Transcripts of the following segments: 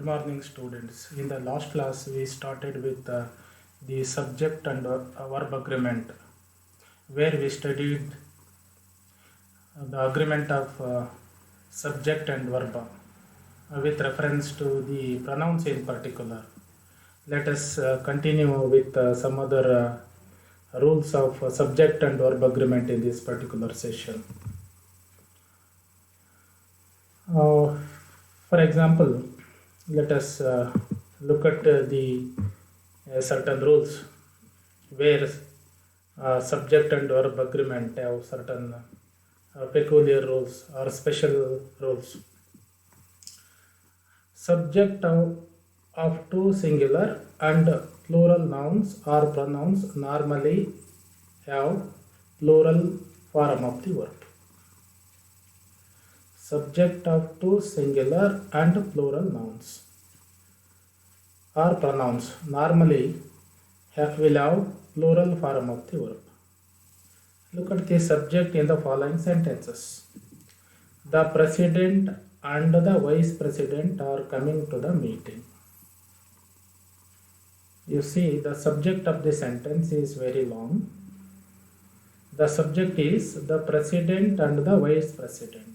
Good morning, students. In the last class, we started with the subject and verb agreement, where we studied the agreement of subject and verb with reference to the pronouns in particular. Let us continue with some other rules of subject and verb agreement in this particular session. For example, let us look at the certain rules where subject and verb agreement have certain peculiar rules or special rules. Subject of two singular and plural nouns or pronouns normally have plural form of the verb. Subject of two singular and plural nouns or pronouns normally will have plural form of the verb. Look at the subject in the following sentences. The president and the vice president are coming to the meeting. You see, the subject of the sentence is very long. The subject is the president and the vice president.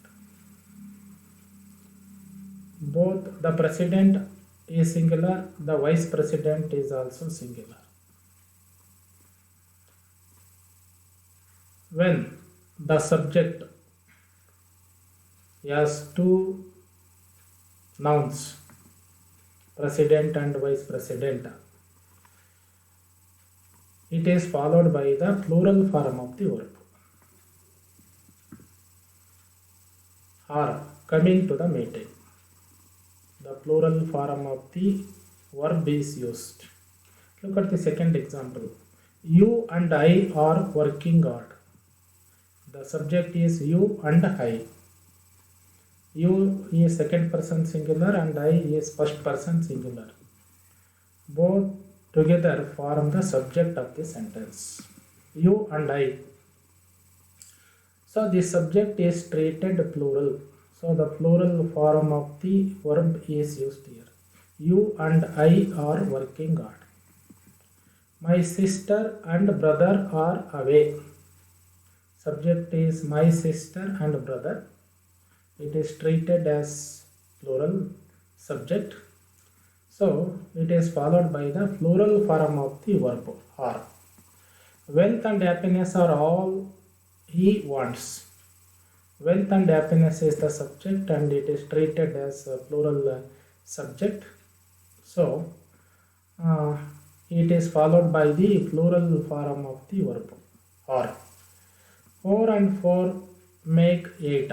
Both the president is singular, the vice president is also singular. When the subject has two nouns, president and vice president, it is followed by the plural form of the verb. Or coming to the meeting. The plural form of the verb is used. Look at the second example. You and I are working hard. The subject is you and I. You is second person singular and I is first person singular. Both together form the subject of the sentence. You and I. So the subject is treated plural. So the plural form of the verb is used here. You and I are working hard. My sister and brother are away. Subject is my sister and brother. It is treated as plural subject. So it is followed by the plural form of the verb are. Wealth and happiness are all he wants. Wealth and happiness is the subject and it is treated as a plural subject. So it is followed by the plural form of the verb or. 4 and 4 make 8.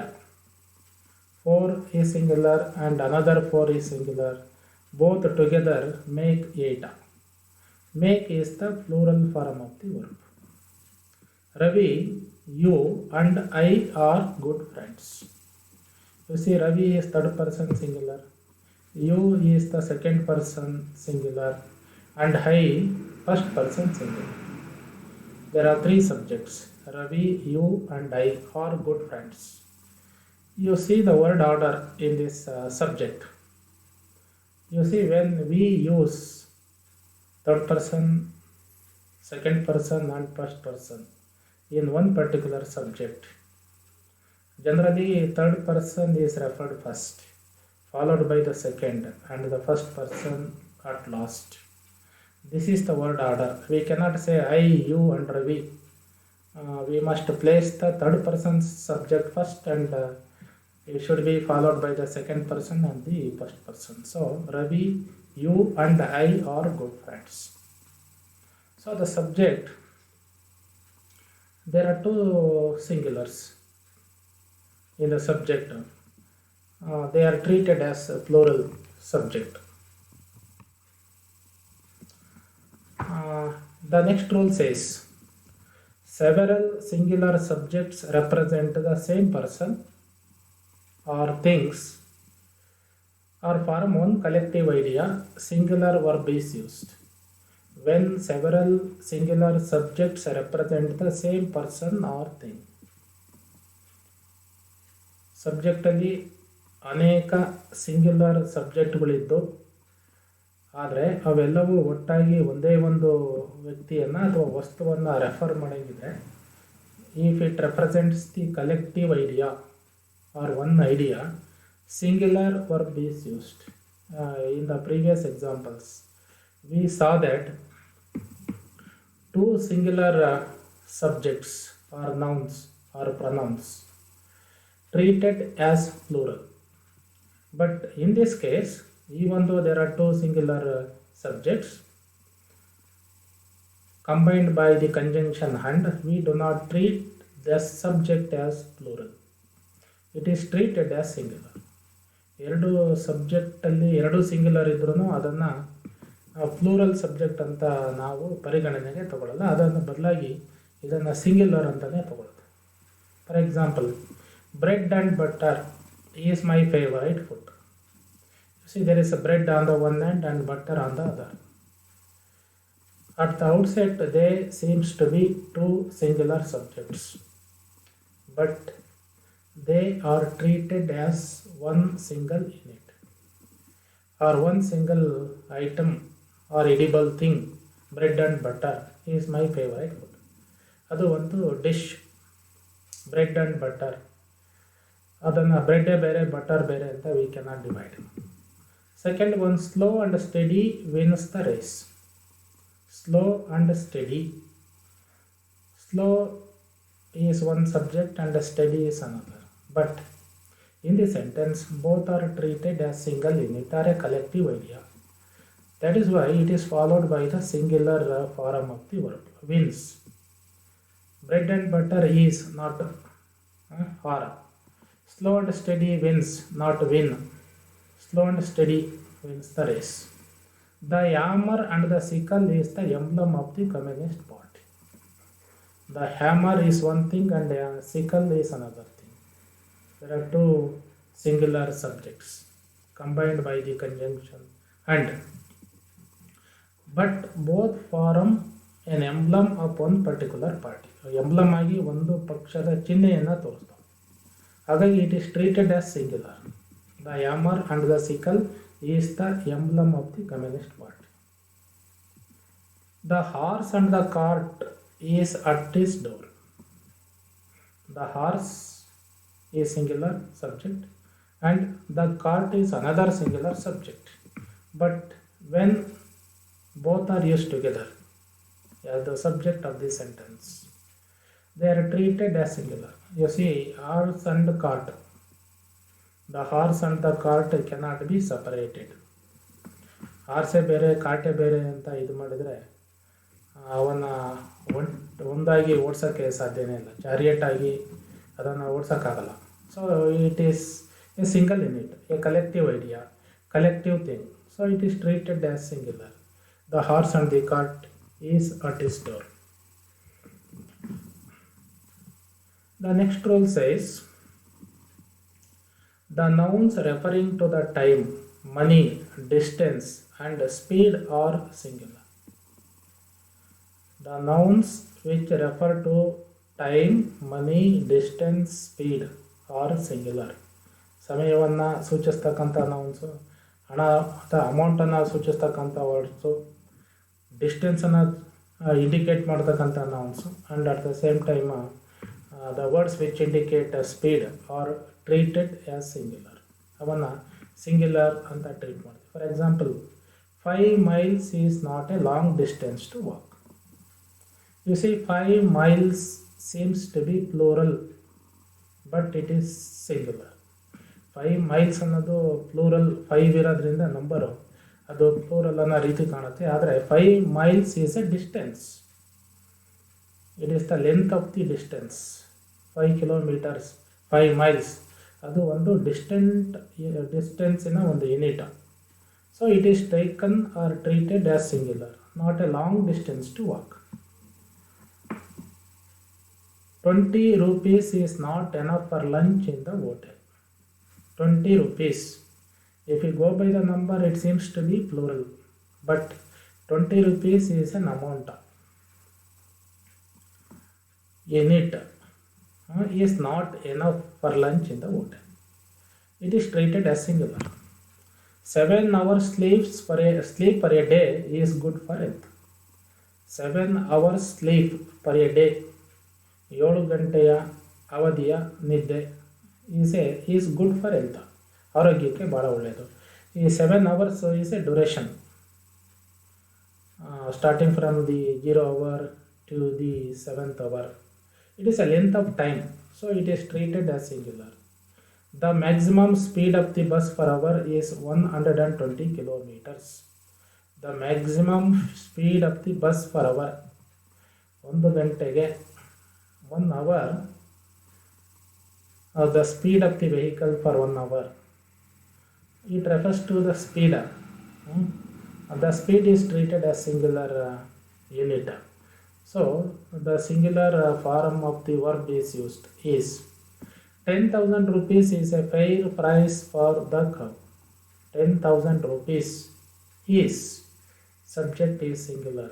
4 is singular and another 4 is singular. Both together make 8. Make is the plural form of the verb. Ravi, you and I are good friends. You see, Ravi is third person singular. You is the second person singular. And I first person singular. There are three subjects. Ravi, you and I are good friends. You see the word order in this subject. You see, when we use third person, second person and first person in one particular subject, generally third person is referred first, followed by the second and the first person at last. This is the word order. We cannot say I, you and Ravi. We must place the third person's subject first and it should be followed by the second person and the first person. So Ravi, you and I are good friends. So the subject, there are two singulars in the subject. They are treated as a plural subject. The next rule says, several singular subjects represent the same person or things or form one collective idea. Singular verb is used. When several singular subjects represent the same person or thing. ಸಬ್ಜೆಕ್ಟಲ್ಲಿ ಅನೇಕ singular ಸಬ್ಜೆಕ್ಟ್ಗಳಿದ್ದು ಆದರೆ ಅವೆಲ್ಲವೂ ಒಟ್ಟಾಗಿ ಒಂದೇ ಒಂದು ವ್ಯಕ್ತಿಯನ್ನು ಅಥವಾ ವಸ್ತುವನ್ನು refer ಮಾಡೋಂಗಿದೆ. If it represents the collective idea or one idea, singular verb is used. In the previous examples, we saw that two singular subjects or nouns or pronouns treated as plural. But in this case, even though there are two singular subjects combined by the conjunction and, we do not treat the subject as plural. It is treated as singular. ಎರಡು ಸಬ್ಜೆಕ್ಟಲ್ಲಿ ಎರಡು singular ಇದ್ರೂ ಅದನ್ನು plural subject ಅಂತ ನಾವು ಪರಿಗಣನೆಗೆ ತಗೊಳ್ಳಲ್ಲ. ಅದನ್ನು ಬದಲಾಗಿ ಇದನ್ನು ಸಿಂಗ್ಯುಲರ್ ಅಂತಲೇ ತಗೊಳ್ಳೋದು. For example, bread and butter is my favourite food. See there is a bread on the one hand and butter on the other. At the outset they seems to be two singular subjects, but they are treated as one single unit or one single item or edible thing. Bread and butter is my favorite food. ಅದು ಒಂದು dish, bread and butter. ಅದನ್ನು ಬ್ರೆಡ್ಡೇ ಬೇರೆ butter ಬೇರೆ ಅಂತ we cannot divide. Second one, slow and steady wins the race. Slow and steady. Slow is one subject and steady is another. But in the sentence, both are treated as single unit or a collective idea. That is why it is followed by the singular form of the verb, wins. Bread and butter is, not or. Slow and steady wins, not win. Slow and steady wins the race. The hammer and the sickle is the emblem of the Communist Party. The hammer is one thing and the sickle is another thing. There are two singular subjects combined by the conjunction and, but both form an emblem of one particular party. Emblem ಆಗಿ ಒಂದು ಪಕ್ಷದ ಚಿಹ್ನೆಯನ್ನು ತೋರಿಸ್ತಾವೆ. ಹಾಗಾಗಿ it is treated as singular. The hammer and the sickle is the emblem of the Communist Party. The horse and the cart is at his door. The horse is singular subject and the cart is another singular subject. But when both are used together as the subject of the sentence, they are treated as singular. You see, horse and cart. The horse and the cart cannot be separated. ಹಾರ್ಸೆ ಬೇರೆ ಕಾಟೆ ಬೇರೆ ಅಂತ ಇದು ಮಾಡಿದರೆ ಅವನ್ನ ಒಂದಾಗಿ ಓಡಿಸೋಕ್ಕೆ ಸಾಧ್ಯನೇ ಇಲ್ಲ. Chariot ಆಗಿ ಅದನ್ನು ಓಡಿಸೋಕ್ಕಾಗಲ್ಲ. So it is a single unit, a collective idea, collective thing. So it is treated as singular. The horse and the cart is at his door. The next rule says, the nouns referring to the time, money, distance and speed are singular. The nouns which refer to time, money, distance, speed are singular. ಸಮಯವನ್ನು ಸೂಚಿಸ್ತಕ್ಕಂಥ ನೌನ್ಸು, ಹಣ ಅಥವಾ ಅಮೌಂಟನ್ನು ಸೂಚಿಸ್ತಕ್ಕಂಥ words, ಡಿಸ್ಟೆನ್ಸನ್ನು indicate ಮಾಡ್ತಕ್ಕಂಥ ನೌನ್ಸು, and at the same time the words which indicate speed are treated as singular. ಅವನ್ನು singular ಅಂತ treat ಮಾಡ್ತೀವಿ. For example, 5 miles is not a long distance to walk. You see, 5 miles seems to be plural, but it is singular. 5 miles ಅನ್ನೋದು plural, 5 ಇರೋದ್ರಿಂದ number ಅದು plural ಅನ್ನೋ ರೀತಿ ಕಾಣುತ್ತೆ. ಆದರೆ 5 miles is a distance. It is the length of the distance. 5 kilometers, 5 miles, ಅದು ಒಂದು ಡಿಸ್ಟೆನ್ಸಿನ ಒಂದು unit. So it is taken or treated as singular, not a long distance to walk. 20 rupees is not enough for lunch in the hotel. 20 rupees. If you go by the number, it seems to be plural, but 20 rupees is an amount. Unit is not enough for lunch in the hotel. It is treated as singular. 7 hours sleep per a day is good for health. 7 hours sleep per a day, 7 ಗಂಟೆಯ ಅವಧಿಯ ನಿದ್ದೆ is good for health, ಆರೋಗ್ಯಕ್ಕೆ ಭಾಳ ಒಳ್ಳೆಯದು. ಈ 7 hours is A duration, starting from the 0 hour to the 7th hour. It is a length of time, so it is treated as singular. The maximum speed of the bus per hour is 120 kilometers. The maximum speed of the bus per hour, 1 ಗಂಟೆಗೆ 1 hour, the speed of the vehicle for 1 hour. It refers to the speed. The speed is treated as singular unit. So the singular form of the verb is used is 10,000 rupees is a fair price for the cow. 10,000 rupees is, subject is singular.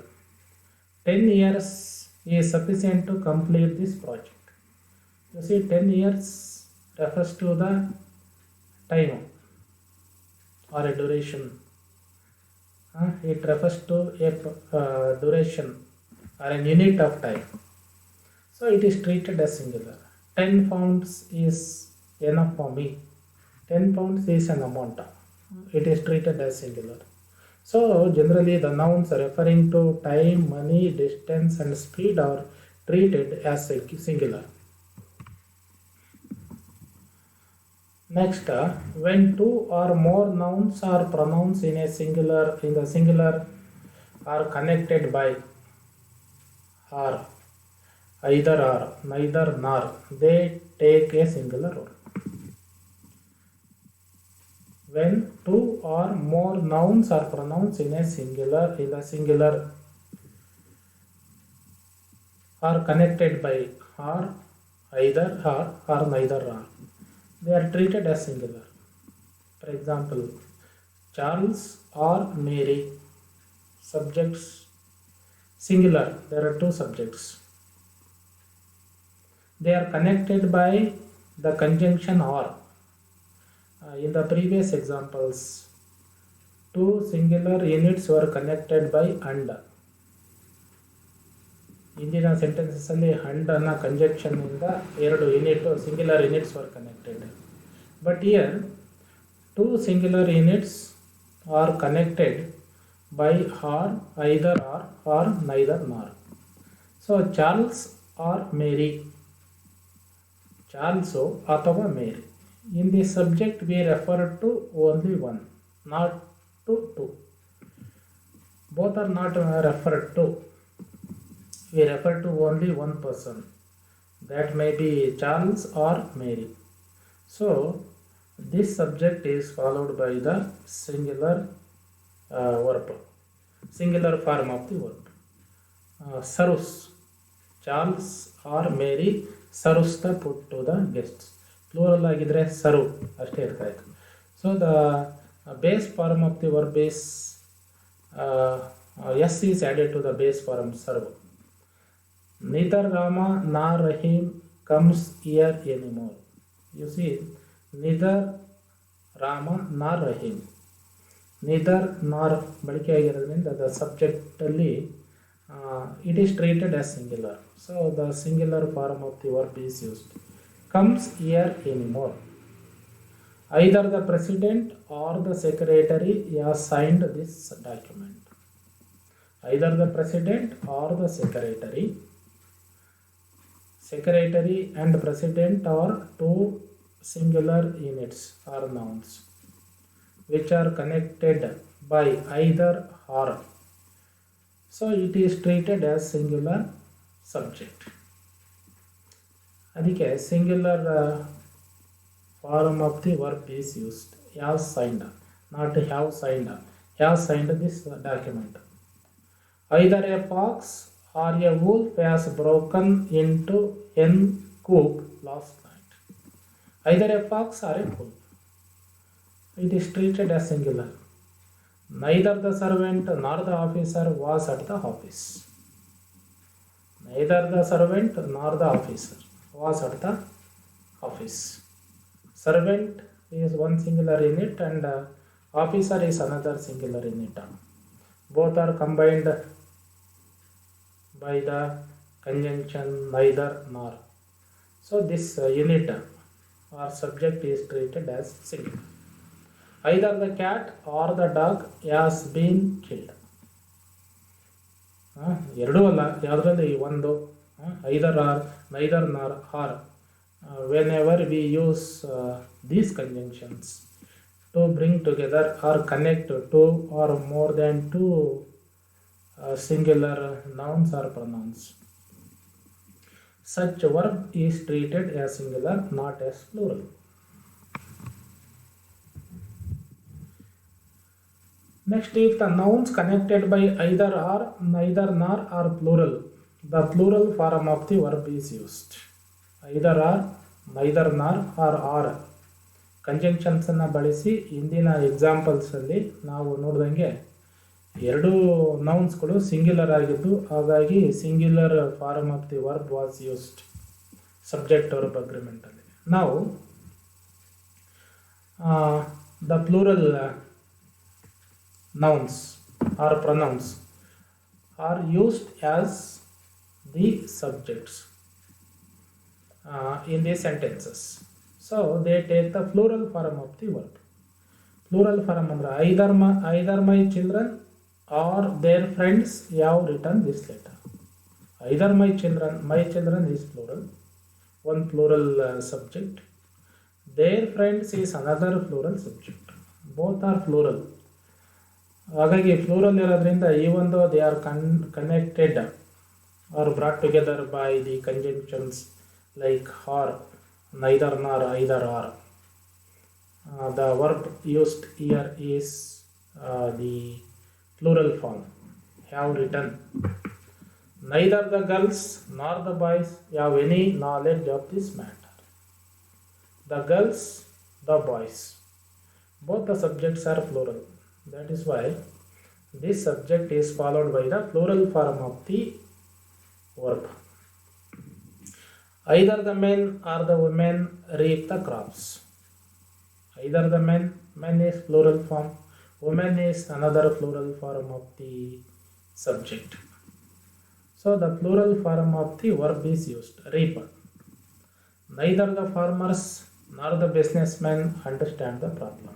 10 years is sufficient to complete this project. You see, 10 years refers to the time or a duration. It refers to a duration or an unit of time. So it is treated as singular. 10 pounds is enough for me. 10 pounds is an amount. It is treated as singular. So generally the nouns referring to time, money, distance and speed are treated as singular. Next, when two or more nouns or pronouns in the singular are connected by or, either or, neither nor, they take a singular role. When two or more nouns or pronouns in the singular are connected by or, either or neither or, they are treated as singular. For example, Charles or Mary, subjects singular, there are 2 subjects. They are connected by the conjunction or. In the previous examples, 2 singular units were connected by and. ಇಂದಿನ sentences ಅಲ್ಲಿ and ಅನ್ನೋ conjunction ಇಂದ 2 unit singular units var connected. But here 2 singular units are connected by or, either or neither nor. So Charles or Mary, Charles ಅಥವಾ Mary. In the subject we refer to only one, not to two. Both are not referred to. We refer to only one person. That may be Charles or Mary. So this subject is followed by the singular verb, singular form of the verb. Serves. Charles or Mary serves the food to the guests. Plural agidre serve ashte irtaitu. So the base form of the verb is s is added to the base form serve. Neither Rama nor Rahim comes here anymore. You see, neither Rama nor Rahim. Neither nor ಬಳಕೆ ಆಗಿರೋದ್ರಿಂದ the subject ಅಲ್ಲಿ it is treated as singular. So the singular form of the verb is used. Comes here anymore. Either the president or the secretary has signed this document. Either the president or the secretary. Secretary and president are 2 singular units or nouns which are connected by either or. So it is treated as singular subject. ಅದಕ್ಕೆ singular form of the verb is used. Has signed, not have signed. Has signed this document. Either a fox or a wolf has broken into hen coop last night. Either a fox or a wolf. It is treated as singular. Neither the servant nor the officer was at the office. Neither the servant nor the officer was at the office. Servant is one singular unit and Officer is another singular unit. Both are combined by the conjunction neither nor. So this unit or subject is treated as singular. Either the cat or the dog has been killed. ಎರಡೂ ಅಲ್ಲ, ಯಾವುದರಲ್ಲಿ ಒಂದು ಐದರ್ R neither ನಾರ್ R. Whenever we use these conjunctions to bring together or connect two or more than two singular nouns or pronouns, such verb is treated as singular, not as plural. Next, if the nouns connected by either or, neither nor are plural, the plural form of the verb is used. Either or, neither nor or are conjunctions ಅನ್ನು ಬಳಸಿ ಇಂದಿನ examples ಅಲ್ಲಿ ನಾವು ನೋಡಿದಂಗೆ ಎರಡು ನೌನ್ಸ್ಗಳು singular ಆಗಿದ್ದು, ಹಾಗಾಗಿ singular form of the verb was used subject verb agreement ಅಲ್ಲಿ. ನಾವು the plural nouns or pronouns are used as the subjects in the sentences. So they take the plural form of the verb. Plural form andre either my children or their friends have written this letter. Either my children is plural, one plural subject. Their friends is another plural subject. Both are plural. ಹಾಗಾಗಿ ಫ್ಲೂರಲ್ ಇರೋದ್ರಿಂದ even though they are connected or brought together by the conjunctions like or, neither nor, either or, the verb used here is the plural form, have written. Neither the girls nor the boys have any knowledge of this matter. The girls, the boys, both the subjects are plural. That is why this subject is followed by the plural form of the verb. Either the men or the women reap the crops. Either the men is plural form, women is another plural form of the subject. So the plural form of the verb is used, reap. Neither the farmers nor the businessmen understand the problem.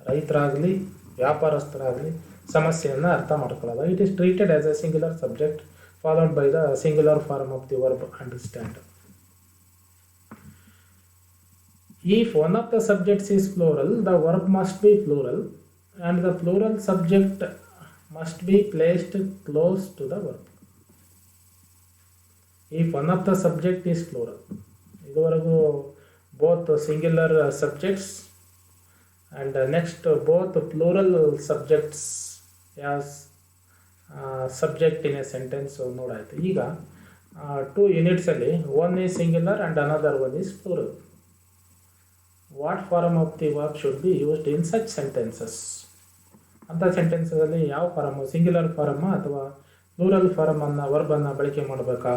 ರೈತರಾಗಲಿ ವ್ಯಾಪಾರಸ್ಥರಾಗಲಿ ಸಮಸ್ಯೆಯನ್ನು ಅರ್ಥ ಮಾಡ್ಕೊಳ್ಳೋದು. It is treated as a singular subject followed by the singular form of the verb understand. If one of the subjects is plural, the verb must be plural and the plural subject must be placed close to the verb. If one of the subject is plural, ಇದುವರೆಗೂ both singular subjects and next both plural subjects as subject in a sentence ನೋಡಾಯ್ತು. ಈಗ two units ಅಲ್ಲಿ one is singular and another one is plural. What form of the verb should be used in such sentences? ಅಂಥ ಸೆಂಟೆನ್ಸಲ್ಲಿ ಯಾವ form, singular form ಅಥವಾ plural form ಅನ್ನು ವರ್ಬನ್ನು ಬಳಕೆ ಮಾಡಬೇಕಾ?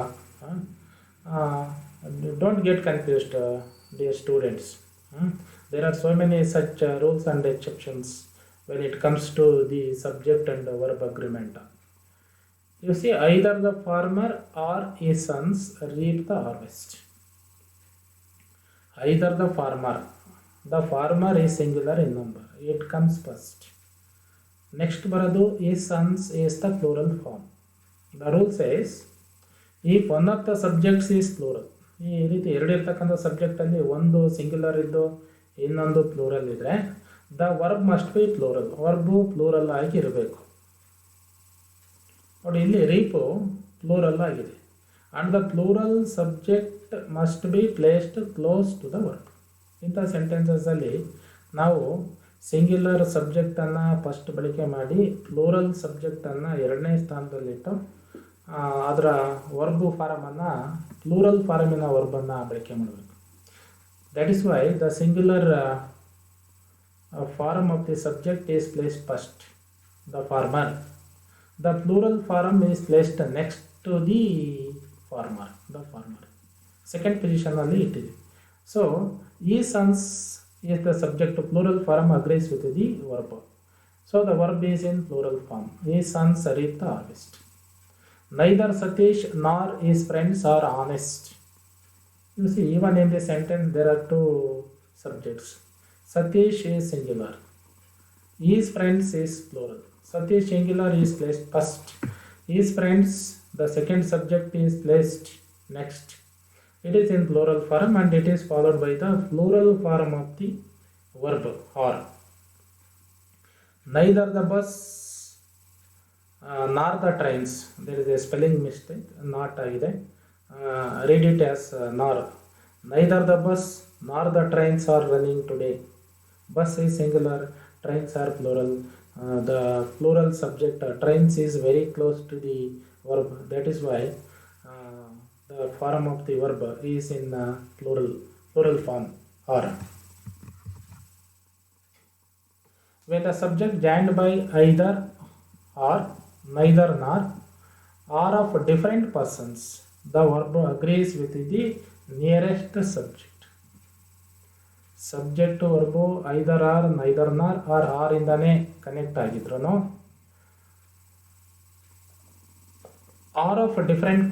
Don't get confused dear students. There are so many such rules and exceptions when it comes to the subject and verb agreement. You see, either the farmer or his sons reap the harvest. Either the farmer is singular in number, it comes first. Next baradu his sons is the plural form. The rule says if one of the subjects is plural, ಈ ರೀತಿ ಎರಡು ಇರ್ತಕ್ಕಂಥ ಸಬ್ಜೆಕ್ಟಲ್ಲಿ ಒಂದು singular ಇದ್ದು ಇನ್ನೊಂದು plural ಇದ್ದರೆ the verb must be plural, verb plural ಆಗಿ ಇರಬೇಕು. ನೋಡಿ, ಇಲ್ಲಿ ರೀಪು ಪ್ಲೂರಲ್ ಆಗಿದೆ and the plural subject must be placed close to the verb. ಇಂಥ ಸೆಂಟೆನ್ಸಸಲ್ಲಿ ನಾವು ಸಿಂಗ್ಯುಲರ್ ಸಬ್ಜೆಕ್ಟನ್ನು ಫಸ್ಟ್ ಬಳಕೆ ಮಾಡಿ ಪ್ಲೂರಲ್ ಸಬ್ಜೆಕ್ಟನ್ನು ಎರಡನೇ ಸ್ಥಾನದಲ್ಲಿಟ್ಟು ಅದರ ವರ್ಬು ಫಾರಮನ್ನು ಪ್ಲೂರಲ್ ಫಾರಮಿನ ವರ್ಬನ್ನು ಬಳಕೆ ಮಾಡಬೇಕು. That is why the singular form of the subject is placed first, the farmer. The plural form is placed next to the farmer, the farmer. Second position only it is. So, his sons is the subject plural form agrees with the verb. So the verb is in plural form. His sons reap the harvest. Neither Satish nor his friends are honest. You see, even in the sentence there are two subjects. Satish is singular. His friends is plural. Satish singular is placed first. His friends, the second subject, is placed next. It is in plural form and it is followed by the plural form of the verb or. Neither the bus nor the trains. There is a spelling mistake. Not ಇದೆ. Read it as nor. Neither the bus nor the trains are running today. Bus is singular, trains are plural. The plural subject trains is very close to the verb. That is why the form of the verb is in plural form or. When the subject joined by either or, neither nor, are of different persons, the verb agrees with the nearest subject. Subject verb either or, neither nor or are ಇಂದಾನೆ connect ಆಗಿದ್ರು are of different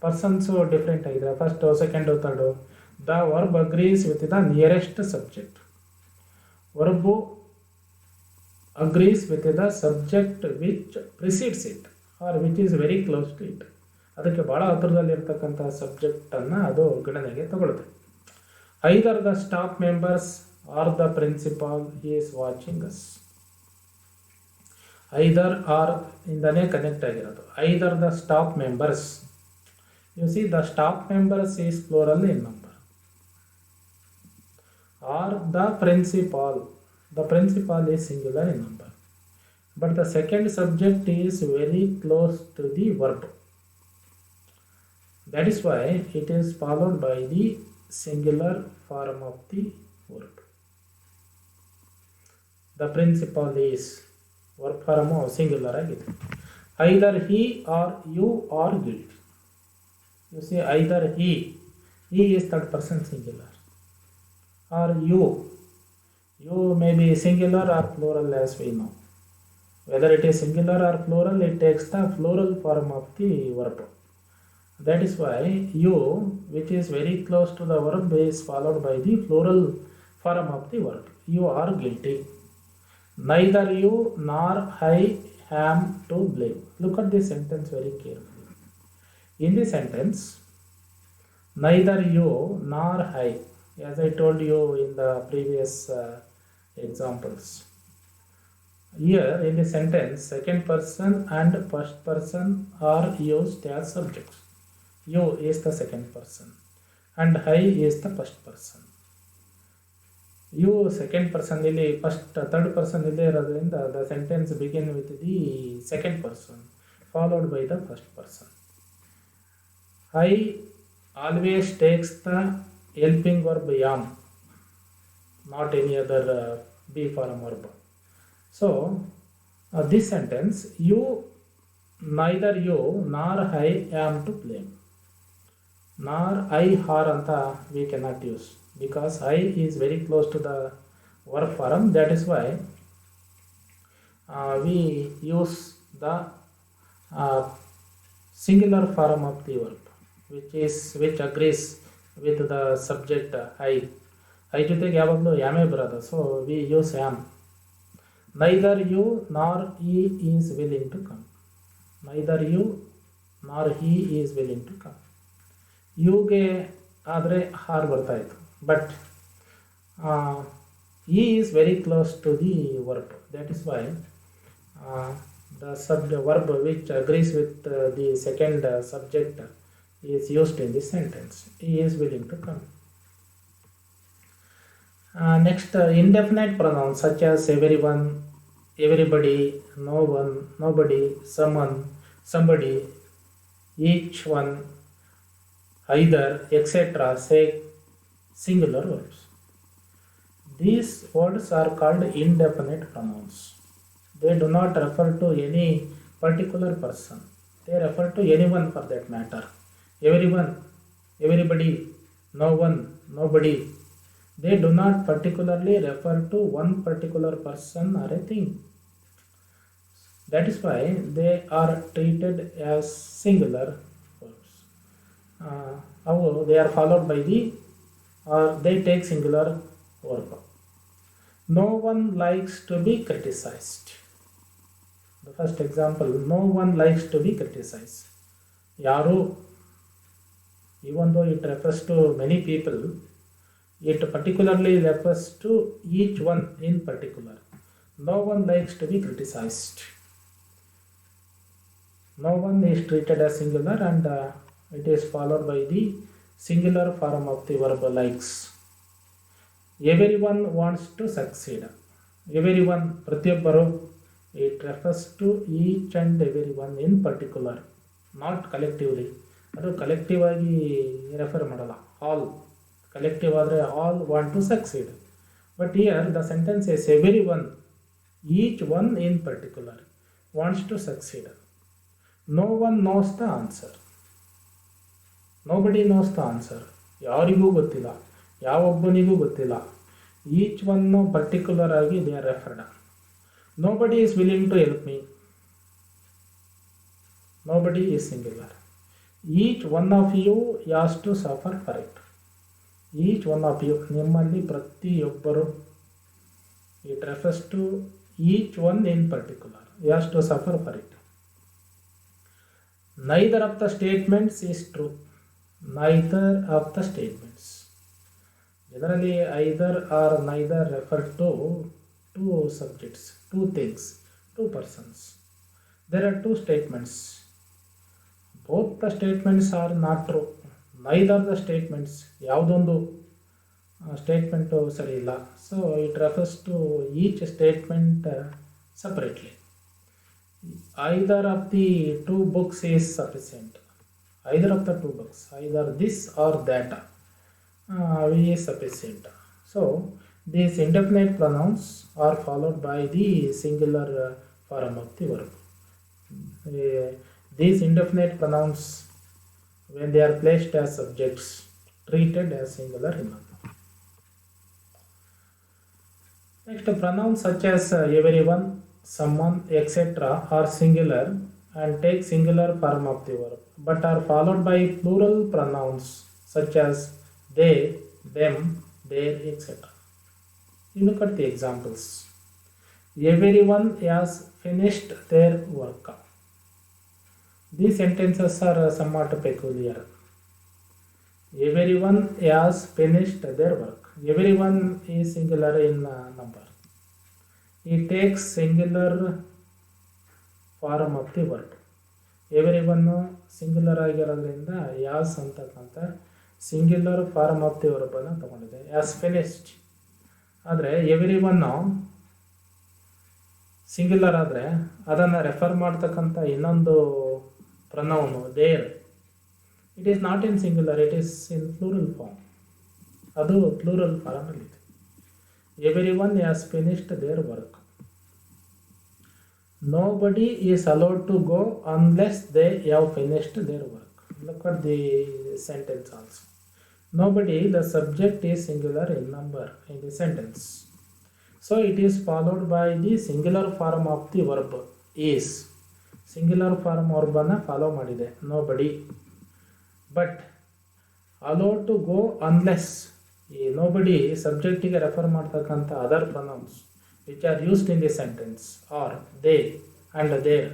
persons different ಆಗಿದ್ರೆ first second third the verb agrees with the nearest subject. Verb agrees with the subject which precedes it or which is very close to it. ಅದಕ್ಕೆ ಭಾಳ ಹತ್ತಿರದಲ್ಲಿರ್ತಕ್ಕಂಥ ಸಬ್ಜೆಕ್ಟನ್ನು ಅದು ಗಣನೆಗೆ ತಗೊಳುತ್ತೆ. Either the staff members or the principal is watching us. Either or ಇಂದನೇ connect ಆಗಿರೋದು. Either the staff members, you see the staff members is plural in number. Or the principal, the principal is singular in number, but the second subject is very close to the verb. That is why it is followed by the singular form of the verb. The principal is verb form of singular agide. Either he or you are guilty. You see, either he is third person singular, or you may be singular or plural as we know. Whether it is singular or plural, it takes the plural form of the verb. That is why you, which is very close to the verb, is followed by the plural form of the verb. You are guilty. Neither you nor I am to blame. Look at this sentence very carefully. In this sentence, neither you nor I, as I told you in the previous examples. Here in the sentence, second person and first person are used as subjects. You is the second person and I is the first person. You second person ಇಲ್ಲಿ first third person ಇಲ್ಲೇ ಇರೋದ್ರಿಂದ the sentence begin with the second person followed by the first person. I always takes the helping verb am, not any other be form verb. So this sentence, you, neither you nor I am to blame. Nor I or anta we cannot use because I is very close to the verb form. That is why we use the singular form of the verb which agrees with the subject I ಜೊತೆಗೆ ಯಾವಾಗಲೂ ಯಾಮೇ ಬರೋದು. So we use am. Neither you nor he is willing to come. Neither you nor he is willing to come. ಯುಗೆ ಆದರೆ are ಬರ್ತಾಯಿತ್ತು, but he is very close to the verb. That is why the verb which agrees with the second subject is used in this sentence. He is willing to come. Next, indefinite pronouns such as everyone, everybody, no one, nobody, someone, somebody, each one, either, etc. say singular verbs. These words are called indefinite pronouns. They do not refer to any particular person. They refer to anyone for that matter. Everyone, everybody, no one, nobody, They do not particularly refer to one particular person or a thing. That is why they are treated as singular verbs. How they are followed by the or they take singular verb. No one likes to be criticized. The first example, no one likes to be criticized. Yaru, even though it refers to many people, it particularly refers to each one in particular. No one likes to be criticized. No one is treated as singular and it is followed by the singular form of the verb likes. Everyone wants to succeed. Everyone, pratyabbaru, it refers to each and everyone in particular, not collectively. ಅದು collective ಆಗಿ refer ಮಾಡಲ್ಲ. All collective ಆದರೆ all want to succeed. But here the sentence is everyone, each one in particular wants to succeed. No one knows the answer. Nobody knows the answer. ಯಾರಿಗೂ ಗೊತ್ತಿಲ್ಲ, ಯಾವೊಬ್ಬನಿಗೂ ಗೊತ್ತಿಲ್ಲ. Each one particular ಆಗಿ they are referred. Nobody is willing to help me. Nobody is singular. Each one of you has to suffer for it. Each one of you, ನಿಮ್ಮಲ್ಲಿ ಪ್ರತಿಯೊಬ್ಬರು, it refers to each one in particular, he has to suffer for it. Neither of the statements is true. Neither of the statements. Generally, either or neither refer to two subjects, two things, two persons. There are two statements. Both the statements are not true. Neither the statements, ಯಾವುದೊಂದು statement ಸರಿ ಇಲ್ಲ. So it refers to each statement separately. Either of the two books is sufficient. Either of the two books, either this or that is sufficient. So these indefinite pronouns are followed by the singular form of the verb. These indefinite pronouns, when they are placed as subjects, treated as singular in number. Next, pronouns such as everyone, someone, etc. are singular and take singular form of the verb, but are followed by plural pronouns such as they, them, their, etc. You look at the examples. Everyone has finished their work. These sentences are somewhat peculiar. Everyone has finished their work. Everyone is singular in number. It takes singular form of the verb. Everyone singular ಆಗಿರೋದ್ರಿಂದ has ಅಂತಕ್ಕಂಥ singular form of the verb ಅನ್ನು ತಗೊಂಡಿದೆ. Has finished ಆದರೆ everyone singular ಆದರೆ ಅದನ್ನು refer ಮಾಡ್ತಕ್ಕಂಥ ಇನ್ನೊಂದು pronoun their, it is not in singular, it is in plural form. ಅದು ಪ್ಲೂರಲ್ ಫಾರ್ಮಲ್ಲಿದೆ. Everyone has finished their work. Nobody is allowed to go unless they have finished their work. Look at the sentence also. Nobody, the subject is singular in number in the sentence. So it is followed by the singular form of the verb is. Singular form verb ಅನ್ನು follow ಮಾಡಿದೆ nobody. But allowed to go unless, ಈ nobody ಸಬ್ಜೆಕ್ಟಿಗೆ refer ಮಾಡ್ತಕ್ಕಂಥ other pronouns which are used in the sentence or they and their.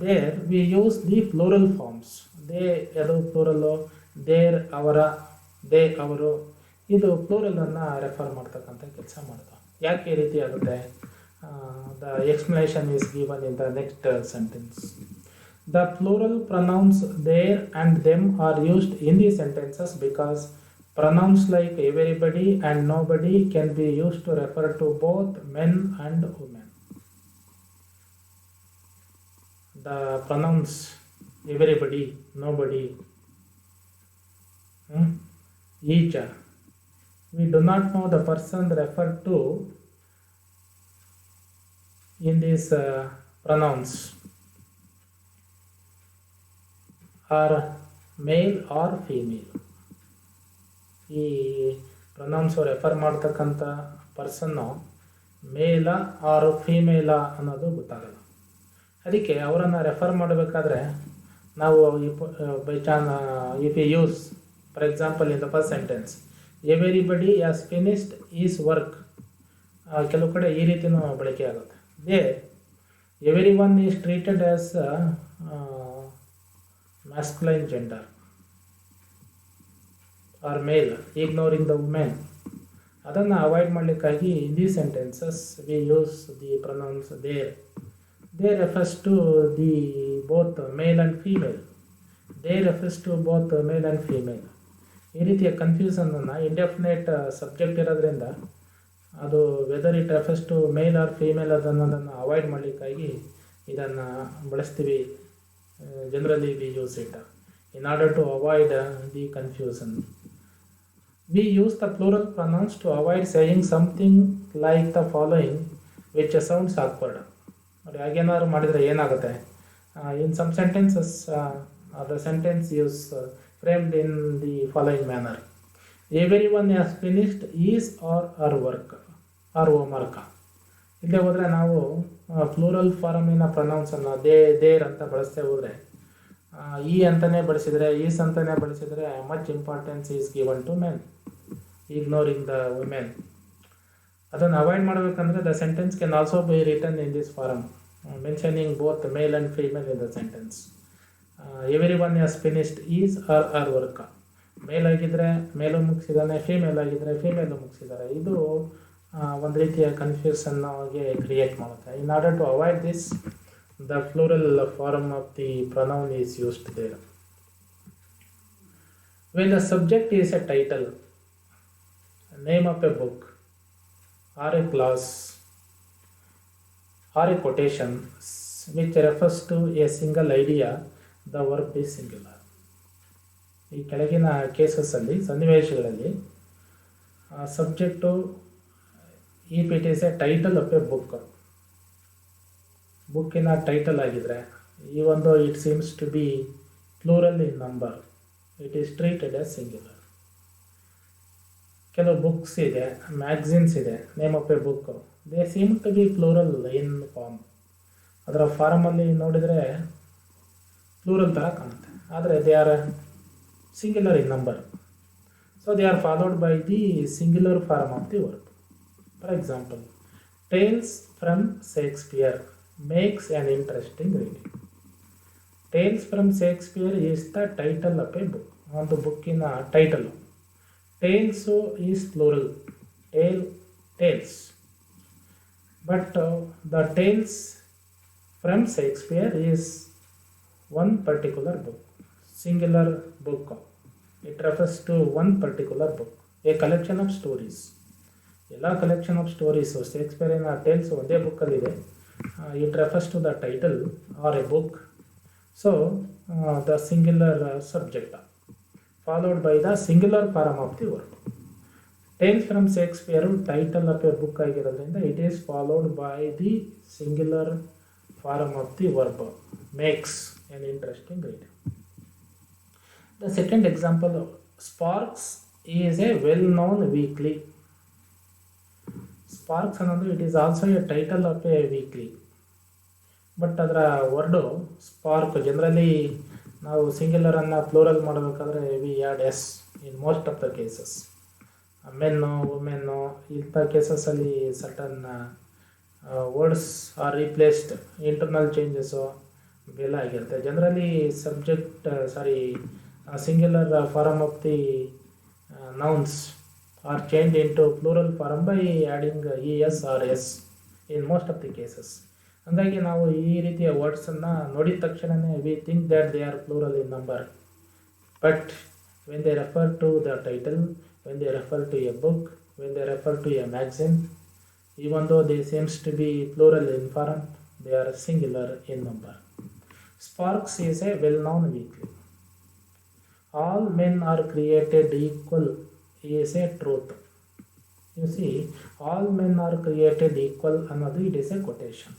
There we use the plural forms. They ಅದು ಪ್ಲೂರಲ್ಲು, there ಅವರ, they ಅವರು, ಇದು ಪ್ಲೂರಲನ್ನು refer ಮಾಡ್ತಕ್ಕಂಥ ಕೆಲಸ ಮಾಡ್ತಾವೆ. ಯಾಕೆ ಈ ರೀತಿ ಆಗುತ್ತೆ? The explanation is given in the next sentence. The plural pronouns their and them are used in the sentences because pronouns like everybody and nobody can be used to refer to both men and women. The pronouns everybody, nobody, each, we do not know the person referred to in these pronouns are male or female. ಈ pronouns refer ಮಾಡ್ತಕ್ಕಂಥ ಪರ್ಸನ್ನು ಮೇಲ R ಫೀಮೇಲ ಅನ್ನೋದು ಗೊತ್ತಾಗಲ್ಲ. ಅದಕ್ಕೆ ಅವರನ್ನು refer ಮಾಡಬೇಕಾದ್ರೆ ನಾವು by if you use for example in the first sentence everybody has finished his work, ಕೆಲವು ಕಡೆ ಈ ರೀತಿಯೂ ಬಳಕೆ ಆಗುತ್ತೆ. Everyone is treated as masculine gender or male ignoring the women. ಅದನ್ನು ಅವಾಯ್ಡ್ ಮಾಡಲಿಕ್ಕಾಗಿ in the sentences we use the pronouns their. They refers to the both male and female. They refers to both male and female. ಈ ರೀತಿಯ ಕನ್ಫ್ಯೂಸನನ್ನು ಇಂಡೆಫಿನೇಟ್ subject ಇರೋದ್ರಿಂದ ಅದು whether it refers to male or female ಅದನ್ನೋದನ್ನು avoid ಮಾಡಲಿಕ್ಕಾಗಿ ಇದನ್ನು ಬಳಸ್ತೀವಿ. Generally we use it in order to avoid the confusion. We use the plural pronouns to avoid saying something like the following which sounds awkward. ನೋಡಿ, ಹಾಗೇನಾದ್ರು ಮಾಡಿದರೆ ಏನಾಗುತ್ತೆ, in some sentences the sentence use framed in the following manner. Everyone has finished his or her work or homework. ಇಲ್ಲೇ ಹೋದರೆ ನಾವು plural ಫಾರಮಿನ ಪ್ರೊನೌನ್ಸನ್ನು there ಅಂತ ಬಳಸ್ತೇ ಹೋದರೆ ಈ ಅಂತಲೇ ಬಳಸಿದರೆ ಈಸ್ ಅಂತಲೇ ಬಳಸಿದರೆ much importance is given to men ignoring the women. ಅದನ್ನು ಅವಾಯ್ಡ್ ಮಾಡಬೇಕಂದ್ರೆ the sentence can also be written in this form mentioning both male and female in the sentence. Everyone has finished his or her work. Male ಆಗಿದ್ದರೆ male ಮುಗಿಸಿದ್ದಾನೆ, female ಆಗಿದ್ದರೆ female ಮುಗಿಸಿದ್ದಾರೆ. ಇದು ಒಂದು ರೀತಿಯ ಕನ್ಫ್ಯೂಷನ್ಗೆ create ಮಾಡುತ್ತೆ. In order to avoid this the plural form of the pronoun is used there. When the subject is a title, name of a book or a clause or a quotation which refers to a single idea, the verb is singular. ಈ ಕೆಳಗಿನ ಕೇಸಸ್ಸಲ್ಲಿ ಸನ್ನಿವೇಶಗಳಲ್ಲಿ subject if it is a title of a ಬುಕ್ಕಿನ title ಆಗಿದ್ರೆ ಈ ಒಂದು it seems to be plural in number, it is treated as singular. ಕೆಲವು books ಇದೆ, ಮ್ಯಾಗ್ಝಿನ್ಸ್ ಇದೆ, name of a book, they seem to be plural in form. ಅದರ ಫಾರ್ಮಲ್ಲಿ ನೋಡಿದರೆ ಪ್ಲೂರಲ್ ಥರ ಕಾಣುತ್ತೆ, ಆದರೆ they are singular in number. So they are followed by the singular form of the verb. For example, tiles from Shakespeare makes an interesting reading. Tales from Shakespeare is the title of a book, ಒಂದು ಬುಕ್ಕಿನ title. Tales is plural, tales. But the tales from Shakespeare is one particular book, singular book. It refers to one particular book, a collection of stories. ಎಲ್ಲ collection of stories ಶೇಕ್ಸ್ಪಿಯರಿನ tales ಒಂದೇ ಬುಕ್ಕಲ್ಲಿದೆ. It refers to the title or a book. So the singular subject followed by the singular form of the verb. Tales from Shakespeare title of a book ಆಗಿರೋದ್ರಿಂದ it is followed by the singular form of the verb makes an interesting reading. The second example, Sparks is a well-known weekly. Sparks ಅನ್ನೋದು it is also a title of a weekly. But ಅದರ word spark generally ನಾವು ಸಿಂಗ್ಯುಲರನ್ನು plural ಮಾಡಬೇಕಾದ್ರೆ we add S in most of the cases. Men, women ಇಂಥ ಕೇಸಸ್ಸಲ್ಲಿ certain words are replaced, internal changes ಇವೆಲ್ಲ ಆಗಿರುತ್ತೆ. Generally singular form of the nouns are change into plural form by adding E S or S in most of the cases. ಹಾಗಾಗಿ ನಾವು ಈ ರೀತಿಯ ವರ್ಡ್ಸನ್ನು ನೋಡಿದ ತಕ್ಷಣವೇ we think that they are plural in number. But when they refer to the title, when they refer to a book, when they refer to a magazine, even though they seems to be plural in form, they are singular in number. Sparks is a well-known weekly. All men are created equal is a truth. You see, all men are created equal another, it is a quotation,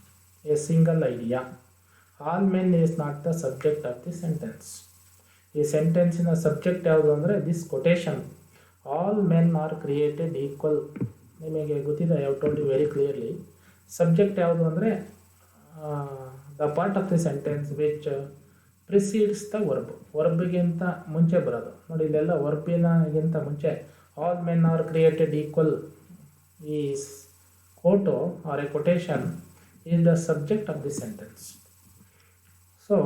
a single idea. All men is not the subject of the sentence. ಈ ಸೆಂಟೆನ್ಸಿನ subject ಯಾವುದು ಅಂದರೆ this quotation. All men are created equal. ನಿಮಗೆ ಗೊತ್ತಿದೆ, I have told you very clearly. Subject ಯಾವುದು ಅಂದರೆ the part of the sentence which precedes the verb. ವರ್ಬ್ಗಿಂತ ಮುಂಚೆ ಬರೋದು ನೋಡಿ. ಇಲ್ಲೆಲ್ಲ ವರ್ಬಿನಗಿಂತ ಮುಂಚೆ all men are created equal. ಈ quote or a quotation is the subject of the sentence. So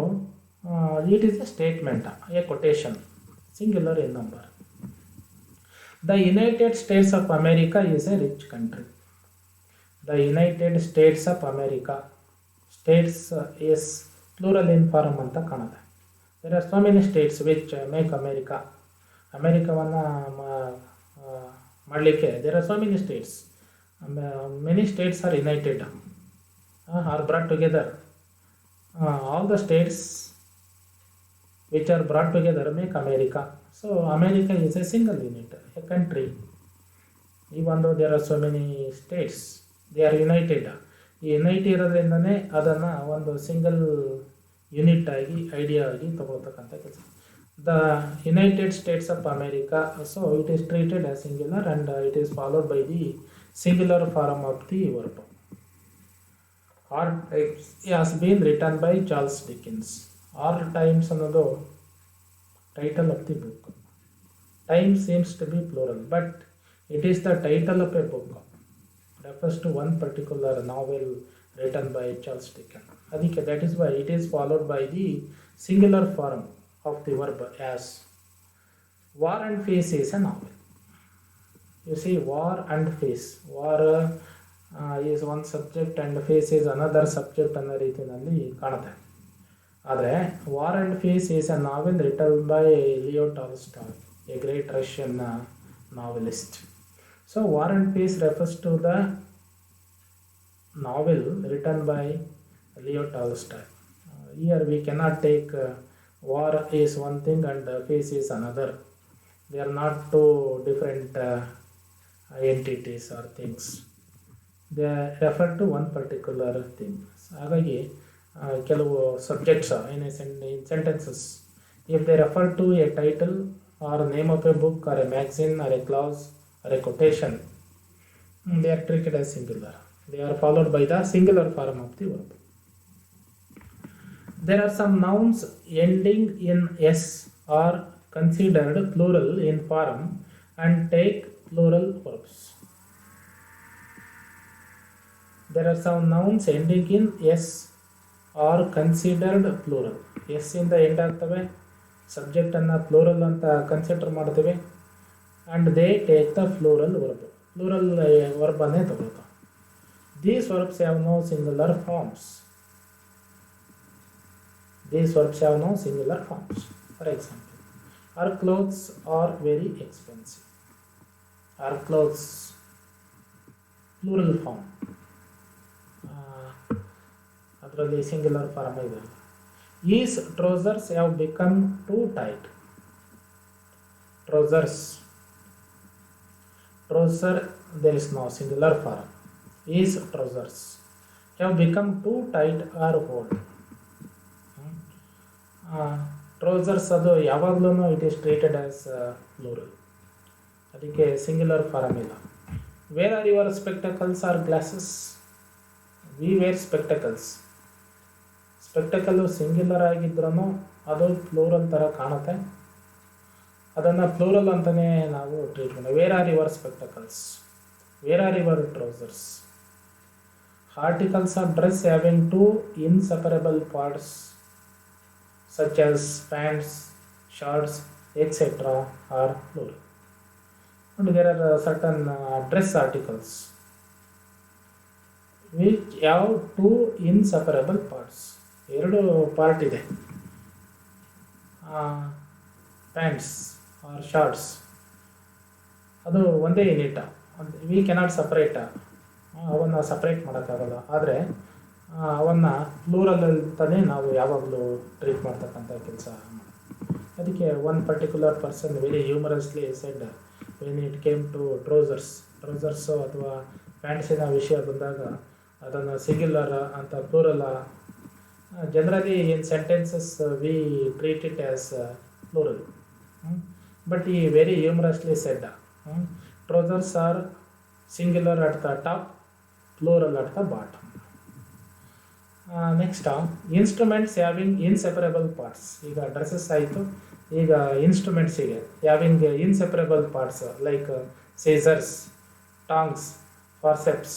it is a statement, a quotation, singular in number. The United States of America is a rich country. The United States of America. States is plural in form anta kanade. There are so many states which make America. Americavanna ಮಾಡಲಿಕ್ಕೆ there are so many states. Many states are united, are brought together. All the states which are brought together make America. So America is a single unit, a country. Even though there are so many states, they are united. ಈ unite ಇರೋದ್ರಿಂದನೇ ಅದನ್ನು ಒಂದು single unit ಆಗಿ idea ಆಗಿ ತಗೊಳ್ತಕ್ಕಂಥ ಕೆಲಸ. The United States of America. So it is treated as singular and it is followed by the singular form of the verb. Hard Times has been written by Charles Dickens. Hard Times ಅನ್ನೋದು title of the book. Time seems to be plural, but it is the title of a book. refers to one particular novel written by Charles Dickens. ಅದಕ್ಕೆ that is why it is followed by the singular form of the verb as War and Peace is a novel. You see, War and Peace. War is one subject and Peace is another subject ಅನ್ನೋ ರೀತಿಯಲ್ಲಿ ಕಾಣುತ್ತೆ. ಆದರೆ War and Peace is a novel written by Leo Tolstoy, a great Russian novelist. So War and Peace refers to the novel written by Leo Tolstoy. Here we cannot take war is one thing and peace is another. They are not two different entities or things. They refer to one particular thing. ಹಾಗಾಗಿ ಕೆಲವು subjects in sentences, if they refer to a title or name of a book or a magazine or a clause or a quotation, they are treated as singular. They are followed by the singular form of the verb. There are some nouns ending in s are considered plural in form and take plural verbs. There are some nouns ending in s are considered plural. s ಇಂದ end ಆಗ್ತವೆ, subject ಅನ್ನು plural ಅಂತ consider ಮಾಡ್ತೇವೆ, and they take the plural verb. Plural verb ಅನ್ನೇ ತಗೊಳ್ತಾವೆ. These verbs have no singular forms. These verbs have no singular forms. For example, our clothes are very expensive. Our clothes, plural form. ಅದರಲ್ಲಿ singular form ಇದೆ. His trousers have become too tight. Trousers. Trouser, there is no singular form. His trousers have become too tight or old. Trousers ಅದು ಯಾವಾಗಲೂ it is treated as plural, ಅದಕ್ಕೆ singular form ಇಲ್ಲ. Where are your spectacles or glasses? We wear spectacles. Spectacle singular ಆಗಿದ್ರೂ ಅದು plural ಥರ ಕಾಣುತ್ತೆ, ಅದನ್ನು plural ಅಂತಲೇ ನಾವು ಟ್ರೀಟ್ ಮಾಡೋದು. Where are your spectacles? Where are your trousers? Articles of dress having two inseparable parts such as pants, shorts, etc. are plural. And there are certain dress articles which have two inseparable parts. ಎರಡು part ಇದೆ, pants R shorts, ಅದು ಒಂದೇ unit. We cannot separate, ಅವನ್ನು separate ಮಾಡೋಕ್ಕಾಗಲ್ಲ. ಆದರೆ ಅವನ್ನು plural ಅಂತಲೇ ನಾವು ಯಾವಾಗಲೂ ಟ್ರೀಟ್ ಮಾಡ್ತಕ್ಕಂಥ ಕೆಲಸ ಮಾಡಿ. ಅದಕ್ಕೆ one particular person very humorously said when it came to trousers ಅಥವಾ ಪ್ಯಾಂಟ್ಸಿನ ವಿಷಯ ಬಂದಾಗ ಅದನ್ನು ಸಿಂಗ್ಯುಲರ್ ಅಂತ plural. Generally in sentences we treat it as plural, but he very humorously said Trousers are singular at the top, plural at the bottom. Next, instruments having inseparable parts. ಈಗ dresses ಆಯಿತು. ಈಗ ಇನ್ಸ್ಟ್ರೂಮೆಂಟ್ಸಿಗೆ having inseparable parts like scissors, tongs, forceps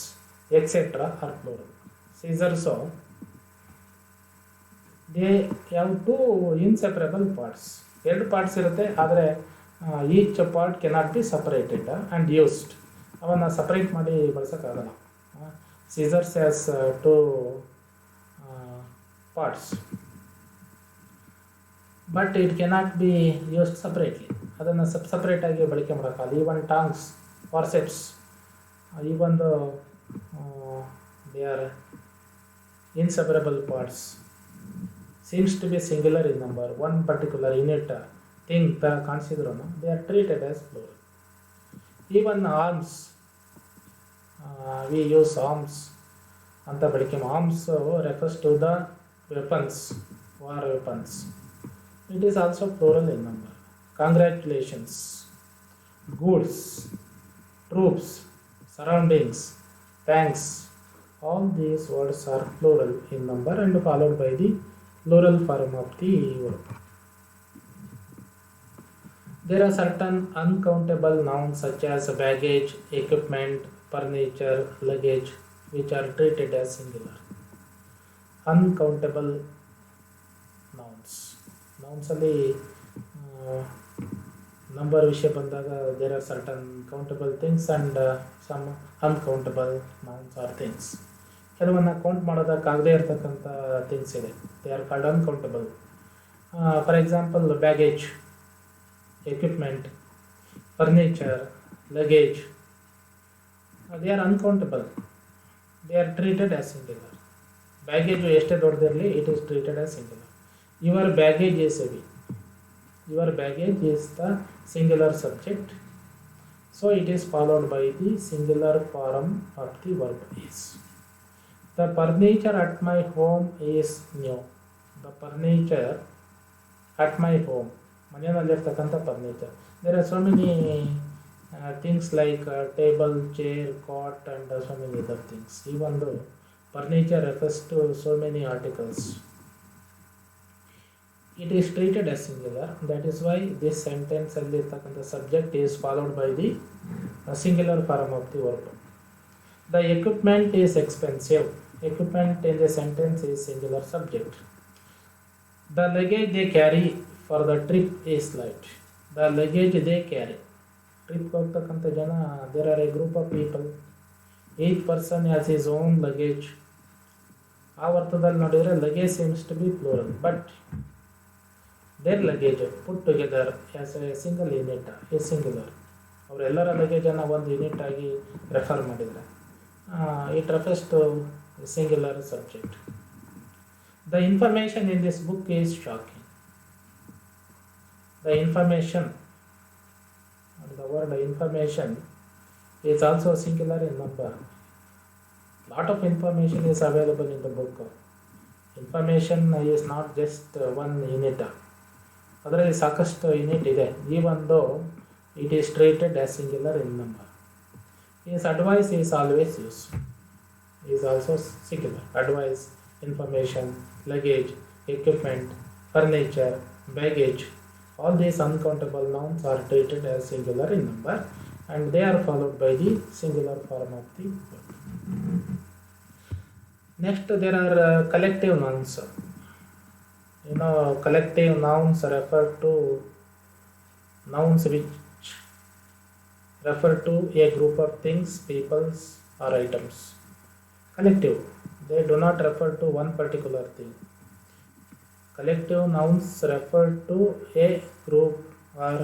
etcetera are plural. Scissors they have two inseparable parts. ಎರಡು parts ಇರುತ್ತೆ, ಆದರೆ each part cannot be separated and used. ಅವನ್ನು separate ಮಾಡಿ ಬಳಸೋಕ್ಕಾಗಲ್ಲ. Scissors has two parts, but it cannot be used separately. ಅದನ್ನು separate ಆಗಿ ಬಳಕೆ ಮಾಡೋಕ್ಕಾಗಲ್ಲ. Even tongs, forceps, even the they are inseparable parts, seems to be singular in number, one particular unit thing ಕಾಣಿಸಿದ್ರು they are treated as plural. Even arms, we use arms ಅಂತ ಬಳಕೆ. Arms refers to the weapons, war weapons. It is also plural in number. Congratulations, goods, troops, surroundings, thanks, all these words are plural in number and followed by the plural form of the verb. There are certain uncountable nouns such as baggage, equipment, furniture, luggage, which are treated as singular. Uncountable nouns. Nouns ಅಲ್ಲಿ number ವಿಷಯ ಬಂದಾಗ there are certain countable things and some uncountable nouns or things. ಕೆಲವನ್ನ count ಮಾಡೋದಕ್ಕಾಗದೇ ಇರತಕ್ಕಂಥ things ಇದೆ, they are called uncountable. For example baggage, equipment, furniture, luggage, they are uncountable. They are treated as singular. Baggage ಎಷ್ಟೇ ದೊಡ್ಡದಿರಲಿ, it is treated as singular. Your baggage is heavy. Your baggage is the singular subject, so it is followed by the singular form of the verb is. The furniture at my home is new. The furniture at my home, ಮನೆಯಲ್ಲಿರ್ತಕ್ಕಂಥ furniture. There are so many things like table, chair, cot and so many other things. ಈ ಒಂದು furniture refers to so many articles. It is treated as singular. That is why this sentence ಅಲ್ಲಿರ್ತಕ್ಕಂಥ subject is followed by the singular form of the verb. The equipment is expensive. Equipment in the sentence is singular subject. The luggage they carry for the trip is light. The luggage they carry. Trip ಹೋಗ್ತಕ್ಕಂಥ ಜನ, there are a group of people, each person has his own luggage. ಆ ಅರ್ಥದಲ್ಲಿ ನೋಡಿದರೆ luggage seems to be plural, but their luggage put together as a single unit is singular. ಅವರೆಲ್ಲರ ಲಗೇಜನ್ನು ಒಂದು unit ಆಗಿ refer ಮಾಡಿದರೆ it refers to singular subject. The information in this book is shocking. The information, the word information is also singular in number. Lot of information is available in the book. Information is not just one unit. ಅದರಲ್ಲಿ ಸಾಕಷ್ಟು unit ಇದೆ. even though it is treated as singular in number. His advice is always used. Is also singular. Advice, information, luggage, equipment, furniture, baggage. All these uncountable nouns are treated as singular in number and they are followed by the singular form of the verb. Next, there are collective nouns. You know, collective nouns refer to nouns which refer to a group of things, peoples or items. Collective, they do not refer to one particular thing. Collective nouns refer to a group or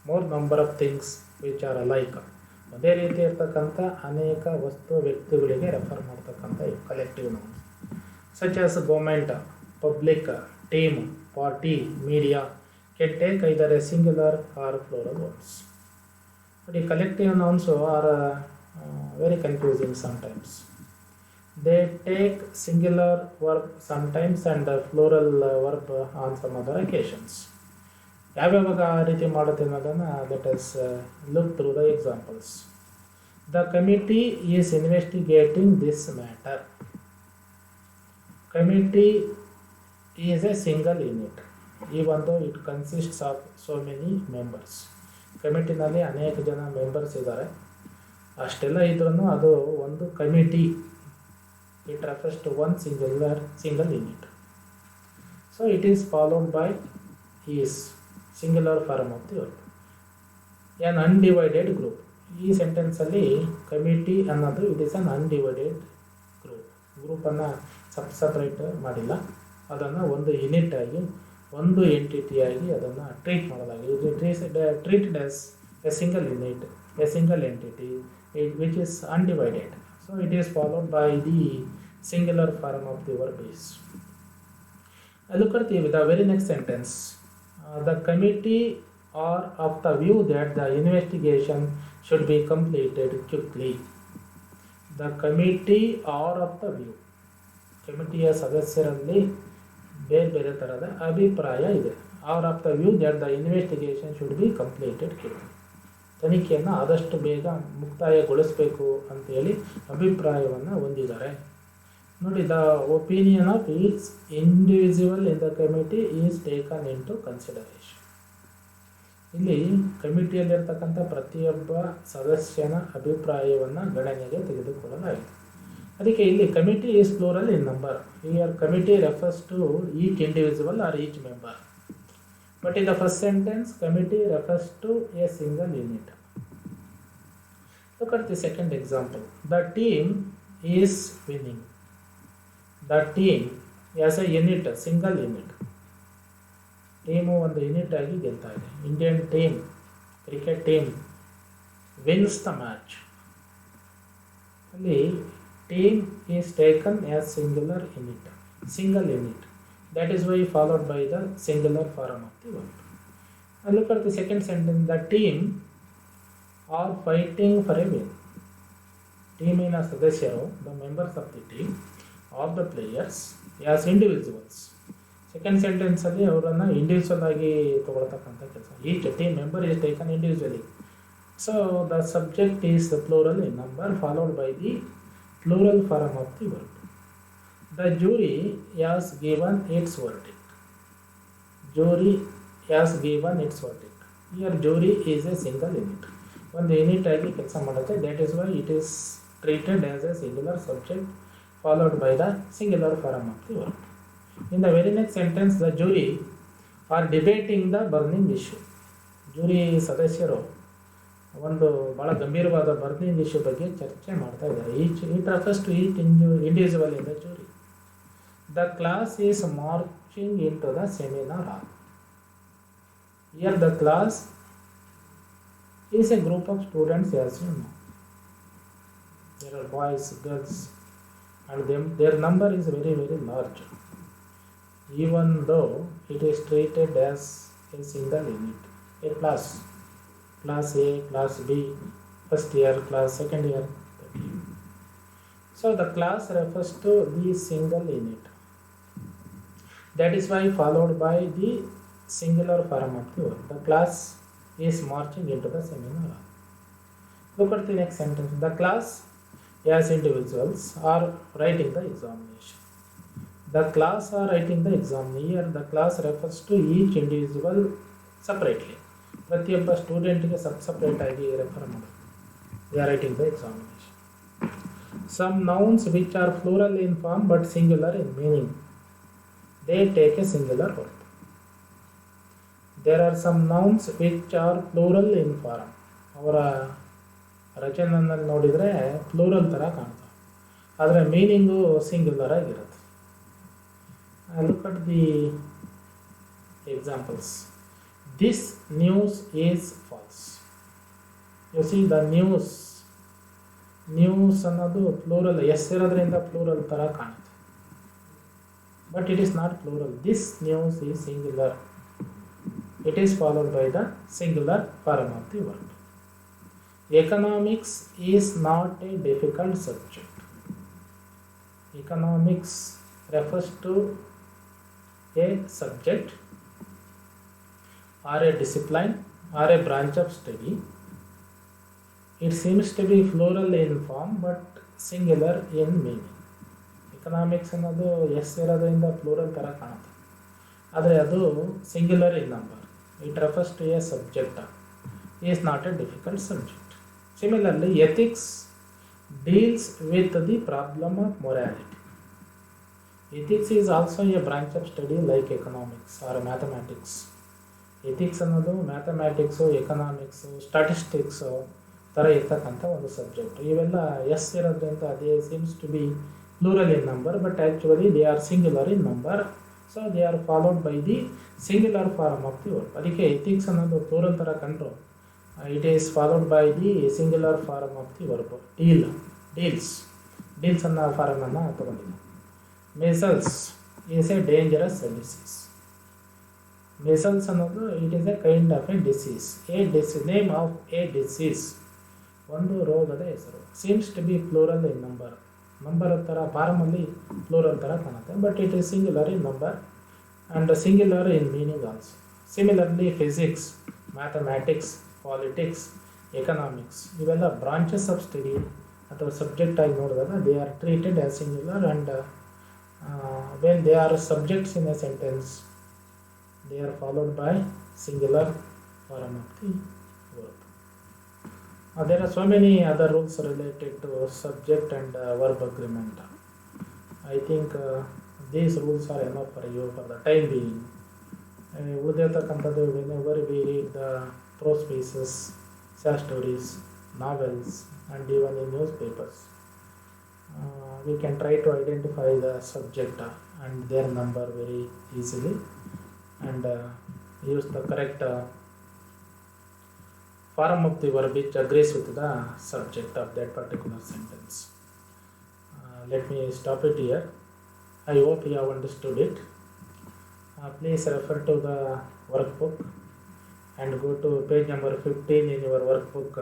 more number of things which are alike. ಅದೇ ರೀತಿ ಇರ್ತಕ್ಕಂಥ ಅನೇಕ ವಸ್ತು ವ್ಯಕ್ತಿಗಳಿಗೆ refer ಮಾಡ್ತಕ್ಕಂಥ collective nouns. Such as government, public, team, party, media can take either a singular or plural words. But the collective nouns are very confusing sometimes. They take singular verb sometimes and plural verb on some other occasions. ಯಾವ್ಯಾವಾಗ ಆ ರೀತಿ ಮಾಡುತ್ತೆ ಅನ್ನೋದನ್ನು let us look through the examples. The committee is investigating this matter. Committee is a single unit even though it consists of so many members. ಕಮಿಟಿನಲ್ಲಿ ಅನೇಕ ಜನ members ಇದ್ದಾರೆ, ಅಷ್ಟೆಲ್ಲ ಇದ್ರೂ ಅದು ಒಂದು committee. It refers to one single unit. So it is followed by is singular form of the word, an undivided group. ಈ ಸೆಂಟೆನ್ಸಲ್ಲಿ ಕಮಿಟಿ ಅನ್ನೋದು it is an undivided group. ಗ್ರೂಪನ್ನು separate ಮಾಡಿಲ್ಲ, ಅದನ್ನು ಒಂದು ಯೂನಿಟ್ ಆಗಿ, ಒಂದು ಎಂಟಿಟಿಯಾಗಿ ಅದನ್ನು ಟ್ರೀಟ್ ಮಾಡಲಾಗಿದೆ. It is treated as a single unit, a single entity which is undivided. So it is followed by the singular form of the verb is. Look at the very next sentence. The committee are of the view that the investigation should be completed quickly. The committee are of the view. ಕಮಿಟಿಯ ಸದಸ್ಯರಲ್ಲಿ ಬೇರೆ ಬೇರೆ ಥರದ ಅಭಿಪ್ರಾಯ ಇದೆ. Are of the view that the investigation should be completed quickly. ತನಿಖೆಯನ್ನು ಆದಷ್ಟು ಬೇಗ ಮುಕ್ತಾಯಗೊಳಿಸಬೇಕು ಅಂತೇಳಿ ಅಭಿಪ್ರಾಯವನ್ನು ಹೊಂದಿದ್ದಾರೆ. ನೋಡಿ, the opinion of each individual in the committee is taken in to consideration. ಇಲ್ಲಿ ಕಮಿಟಿಯಲ್ಲಿರ್ತಕ್ಕಂಥ ಪ್ರತಿಯೊಬ್ಬ ಸದಸ್ಯನ ಅಭಿಪ್ರಾಯವನ್ನು ಗಣನೆಗೆ ತೆಗೆದುಕೊಳ್ಳಲಾಗಿದೆ. ಅದಕ್ಕೆ ಇಲ್ಲಿ committee is plural in number. Here committee refers to each individual or each member. But in the first sentence committee refers to a single unit. Look at the second example. The team is winning. The team as a unit, single unit. Team ಒಂದು unit ಆಗಿ ಗೆಲ್ತಾ ಇದೆ. Indian team, cricket team wins the match. ಅಲ್ಲಿ team is taken as singular unit, single unit. That is why followed by the singular form of the verb. And look at the second sentence. The team are fighting for a win. ಟೀಮಿನ ಸದಸ್ಯರು, the members of the team, all the players as individuals. Second ಸೆಂಟೆನ್ಸಲ್ಲಿ ಅವರನ್ನು individual ಆಗಿ ತಗೊಳ್ತಕ್ಕಂಥ ಕೆಲಸ. Each team member is taken individually. So the subject is the plural in number followed by the plural form of the word. The jury has given its verdict. Jury has given its verdict. Here jury is a single unit. ಒಂದು unit ಆಗಿ ಕೆಲಸ ಮಾಡುತ್ತೆ. That is why it is treated as a singular subject followed by the singular form of the verb. In the very next sentence, the jury are debating the burning issue. Jury ಸದಸ್ಯರು ಒಂದು ಭಾಳ ಗಂಭೀರವಾದ burning issue ಬಗ್ಗೆ ಚರ್ಚೆ ಮಾಡ್ತಾ ಇದ್ದಾರೆ. It refers to each individual in the jury. The class is marching into the seminar hall. Here the class is a group of students, as you know. There are boys, girls, and their number is very, very large. Even though it is treated as a single unit, a class. Class A, Class B, first year, class, second year, third year. So the class refers to the single unit. That is why followed by the singular form of the verb. The class is marching into the seminar hall. Look at the next sentence. The class as individuals are writing the examination. The class are writing the exam. Here the class refers to each individual separately. ಪ್ರತಿಯೊಬ್ಬ ಸ್ಟೂಡೆಂಟ್ಗೆ separate ಆಗಿ refer ಮಾಡೋದು. They are writing the examination. Some nouns which are plural in form but singular in meaning, they take a singular verb. There are some nouns which are plural in form. ಅವರ ರಚನೆಯನ್ನು ನೋಡಿದರೆ plural ಥರ ಕಾಣ್ತವೆ, ಆದರೆ meaning singular ಆಗಿರುತ್ತೆ. Look at the examples. This news is false. You see the news ಅನ್ನೋದು plural, S ಇರೋದ್ರಿಂದ plural ಥರ ಕಾಣುತ್ತೆ, but it is not plural. This news is singular. It is followed by the singular form of the verb. Economics is not a difficult subject. Economics refers to a subject or a discipline or a branch of study. It seems to be plural in form but singular in meaning. Economics ಅನ್ನೋದು S ಇರೋದ್ರಿಂದ plural ಥರ ಕಾಣುತ್ತೆ, ಆದರೆ ಅದು singular in number. It refers to a subject, is not a difficult subject. Similarly ethics deals with the problem of morality. Ethics is also a branch of study like economics or mathematics. Ethics ಅನ್ನೋದು mathematics, economics, statistics ಥರ ಇರ್ತಕ್ಕಂಥ ಒಂದು subject. ಇವೆಲ್ಲ S ಇರೋದ್ರಿಂದ ಅದೇ seems to be plural in number, but actually they are singular in number. So they are followed by the singular form of the verb. ಅದಕ್ಕೆ ethics ಅನ್ನೋದು plural ಥರ ಕಂಡ್ರು it is followed by the singular form of the verb. Deals ಅನ್ನೋ ಫಾರ್ಮನ್ನು ತಗೊಂಡಿದೆ. Measles is a dangerous disease. Measles ಅನ್ನೋದು it is a kind of a disease. Name of a disease, ಒಂದು ರೋಗದ ಹೆಸರು. Seems to be plural in number ಥರ ಫಾರ್ಮಲ್ಲಿ plural ಥರ ಕಾಣುತ್ತೆ, but it is singular in number and singular in meaning also. Similarly physics, mathematics, politics, economics ಇವೆಲ್ಲ branches of study ಅಥವಾ subject ಆಗಿ ನೋಡಿದಾಗ they are treated as singular, and when they are subjects in a sentence they are followed by singular form of the verb. There are so many other rules related to subject and verb agreement. I think these rules are enough for you for the time being. ಉಳಿದಿರ್ತಕ್ಕಂಥದ್ದು whenever we read the prose pieces, short stories, novels and even in newspapers, we can try to identify the subject and their number very easily and use the correct form of the verb which agrees with the subject of that particular sentence. Let me stop it here. I hope you have understood it. Please refer to the workbook and go to page number 15 in your workbook,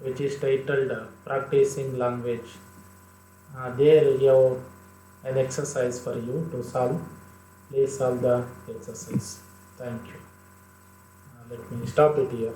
which is titled Practicing Language. There you have an exercise for you to solve. Please solve the exercise. Thank you. Let me stop it here.